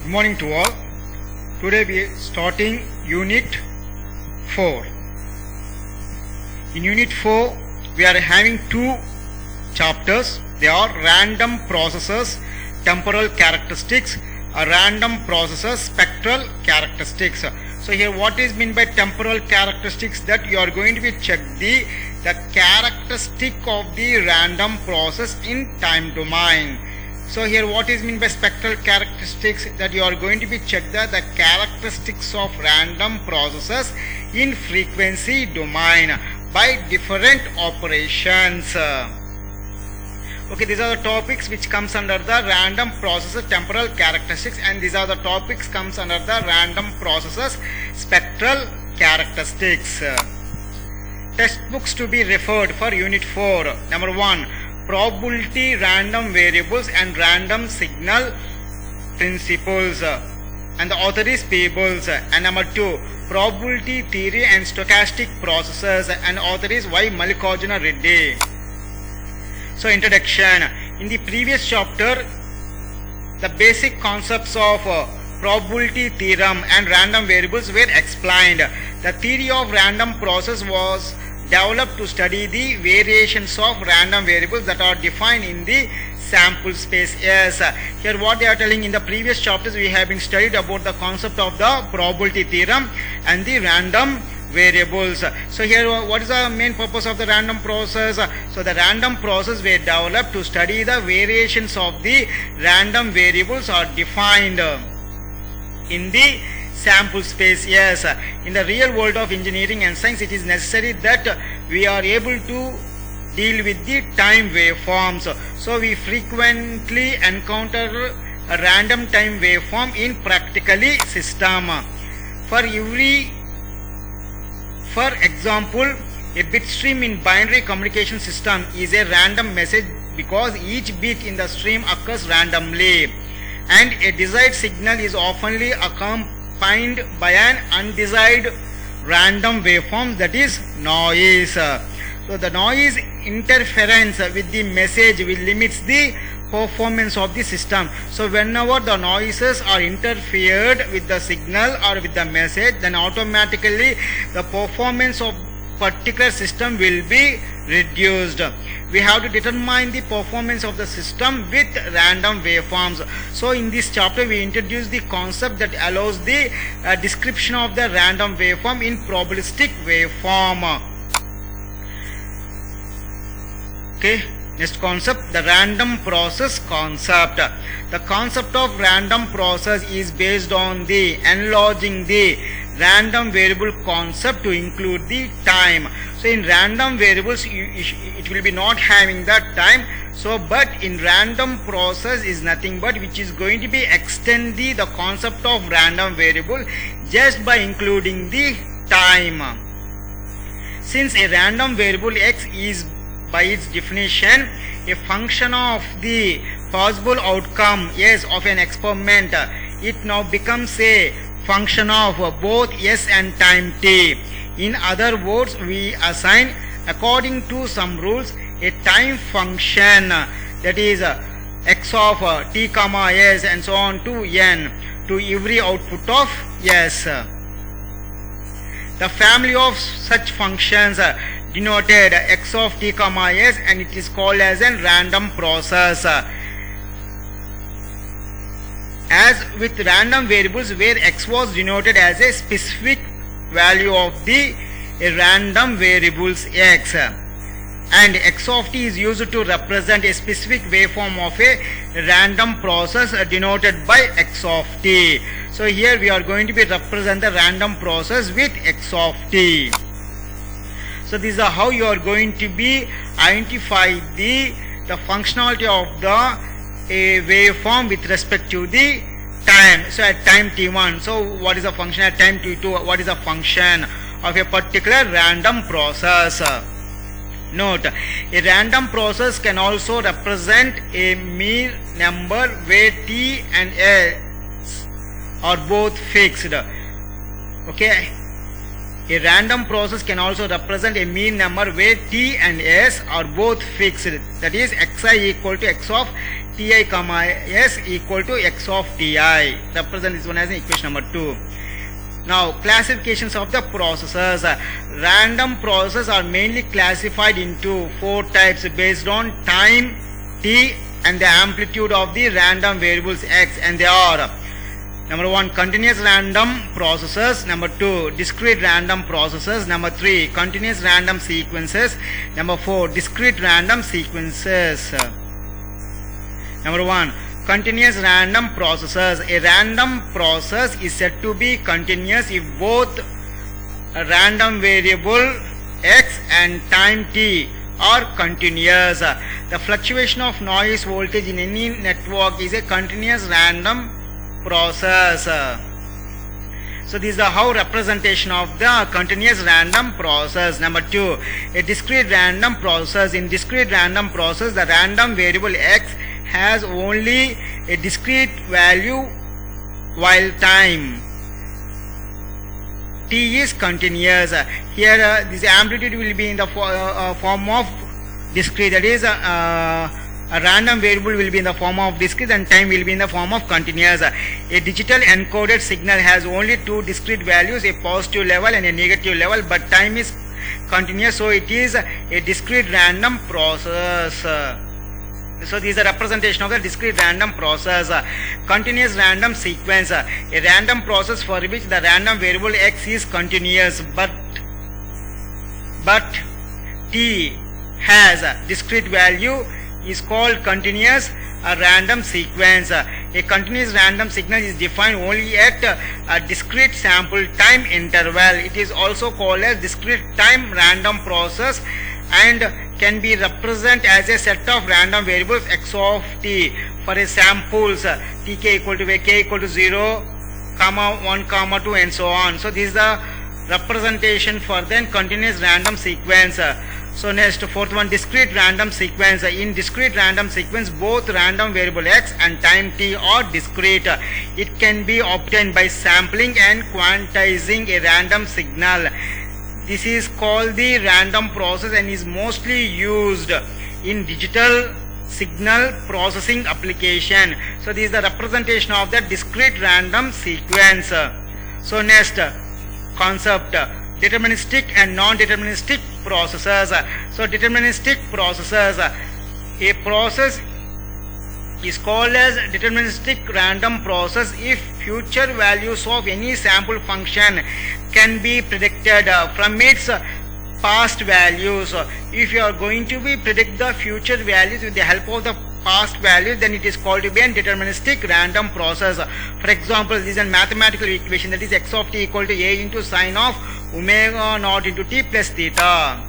Good morning to all. Today we are starting Unit 4. In Unit 4, we are having two chapters. They are random processes, temporal characteristics, random processes, spectral characteristics. So here what is meant by temporal characteristics? That you are going to be check the characteristic of the random process in time domain. So here what is meant by spectral characteristics? That you are going to be check the characteristics of random processes in frequency domain by different operations. Okay, these are the topics which comes under the random processes temporal characteristics, and these are the topics comes under the random processes spectral characteristics. Textbooks to be referred for Unit 4. Number 1. Probability random variables and random signal principles, and the author is Peebles. And number 2. Probability theory and stochastic processes, and author is Y. Mallikarjuna Reddy. So introduction. In the previous chapter, the basic concepts of probability theorem and random variables were explained. The theory of random process was developed to study the variations of random variables that are defined in the sample space. Yes, here what they are telling, in the previous chapters we have been studied about the concept of the probability theorem and the random variables. So here what is the main purpose of the random process? So the random process were developed to study the variations of the random variables are defined in the sample space. Yes, in the real world of engineering and science, it is necessary that we are able to deal with the time waveforms. So we frequently encounter a random time waveform in practically system. For example, a bit stream in binary communication system is a random message because each bit in the stream occurs randomly, and a desired signal is oftenly accompanied by an undesired random waveform, that is noise. So the noise interference with the message will limits the performance of the system. So whenever the noises are interfered with the signal or with the message, then automatically the performance of particular system will be reduced. We have to determine the performance of the system with random waveforms. So in this chapter we introduce the concept that allows the description of the random waveform in probabilistic waveform. Okay. Next concept, the random process concept. The concept of random process is based on the enlarging the random variable concept to include the time. So in random variables it will be not having that time. So but in random process is nothing but which is going to be extend the concept of random variable just by including the time. Since a random variable x is by its definition a function of the possible outcome s of an experiment, it now becomes a function of both s and time t. In other words, we assign according to some rules a time function, that is x of t comma s and so on to n, to every output of s. The family of such functions denoted x of t comma s, and it is called as a random process. As with random variables where x was denoted as a specific value of the random variables x, and x of t is used to represent a specific waveform of a random process denoted by x of t. So here we are going to be represent the random process with x of t. So this is how you are going to be identify the functionality of the waveform with respect to the time. So at time t1, so what is the function? At time t2, what is the function of a particular random process? Note, a random process can also represent a mere number where t and s are both fixed. Okay. A random process can also represent a mean number where t and s are both fixed, that is xi equal to x of ti comma s equal to x of ti. Represent this one as equation number 2. Now, classifications of the processes. Random processes are mainly classified into 4 types based on time t and the amplitude of the random variables x, and they are: number 1, continuous random processes; number 2, discrete random processes; number 3, continuous random sequences; number 4, discrete random sequences. Number 1, continuous random processes. A random process is said to be continuous if both a random variable x and time t are continuous. The fluctuation of noise voltage in any network is a continuous random process. So this is the how representation of the continuous random process. Number 2, a discrete random process. In discrete random process, the random variable x has only a discrete value while time t is continuous. Here this amplitude will be in the form of discrete, that is a random variable will be in the form of discrete and time will be in the form of continuous. A digital encoded signal has only 2 discrete values, a positive level and a negative level, but time is continuous, so it is a discrete random process. So this is a representation of the discrete random process. Continuous random sequence. A random process for which the random variable x is continuous but t has a discrete value is called continuous random sequence. A continuous random signal is defined only at a discrete sample time interval. It is also called as discrete time random process and can be represented as a set of random variables x of t for a samples tk equal to k equal to 0, 1, 2 and so on. So this is the representation for then continuous random sequence. So next, 4th one, discrete random sequence. In discrete random sequence, both random variable x and time t are discrete. It can be obtained by sampling and quantizing a random signal. This is called the random process and is mostly used in digital signal processing application. So this is the representation of the discrete random sequence. So next concept, deterministic and non-deterministic processes. So deterministic processes, a process is called as deterministic random process if future values of any sample function can be predicted from its past values. If you are going to be predict the future values with the help of the past values, then it is called to be a deterministic random process. For example, this is a mathematical equation, that is x of t equal to a into sine of omega naught into t plus theta.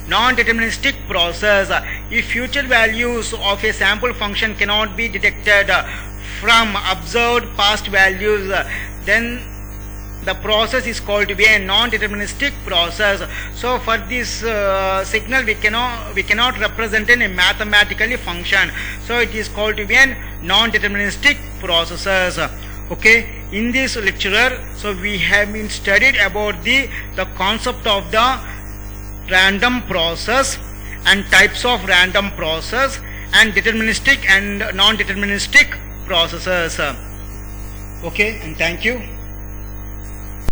Non-deterministic process, if future values of a sample function cannot be detected from observed past values, then the process is called to be a non-deterministic process. So for this signal we cannot represent in a mathematically function, so it is called to be a non-deterministic processes. Okay, in this lecture, so we have been studied about the concept of the random process and types of random process and deterministic and non-deterministic processes. Okay, and thank you.